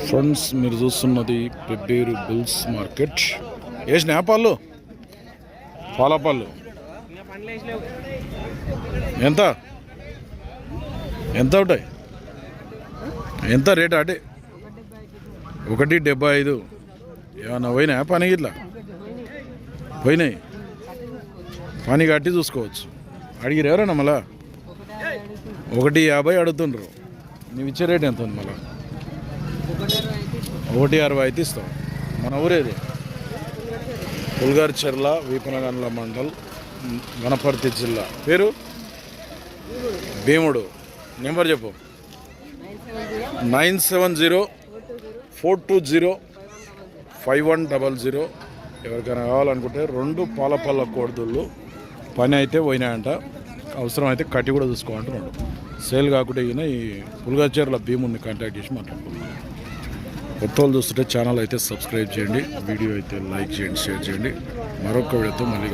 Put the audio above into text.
Friends మీరు చూస్తున్నది Pebbair bulls market. వేసినా పాలు పాలపాళ్ళు ఎంత ఎంత ఉంటాయి? ఎంత రేటు? అంటే 1.75. ఏమన్నా పోయినా పని ఇట్లా పోయినాయి? పని కట్టి చూసుకోవచ్చు. అడిగిరు ఎవరన్నా మళ్ళా? 1.50 అడుగుతుండ్రు. నువ్వు ఇచ్చే రేట్ ఎంత ఉంది మళ్ళా? 1.60 అయితే ఇస్తాం. మన ఊరేది పుల్గార్చెర్ల, వీపనగండ్ల మండల్, వనపర్తి జిల్లా. పేరు భీముడు. నెంబర్ చెప్పు. 9704205100. ఎవరికైనా కావాలనుకుంటే 2 పాలపల్ల కోడుదుళ్ళు పని అయితే పోయినాయంట. అవసరం అయితే కట్టి కూడా చూసుకోమంటున్నాడు. సేల్ కాకుండా ఈయన ఈ పుల్గార్చెర్ల భీముడిని కాంటాక్ట్ చేసి మాట్లాడుకున్నాను. కొత్త వాళ్ళు చూస్తుంటే ఛానల్ అయితే సబ్స్క్రైబ్ చేయండి, వీడియో అయితే లైక్ చేయండి, షేర్ చేయండి. మరొక వీడియోతో మళ్ళీ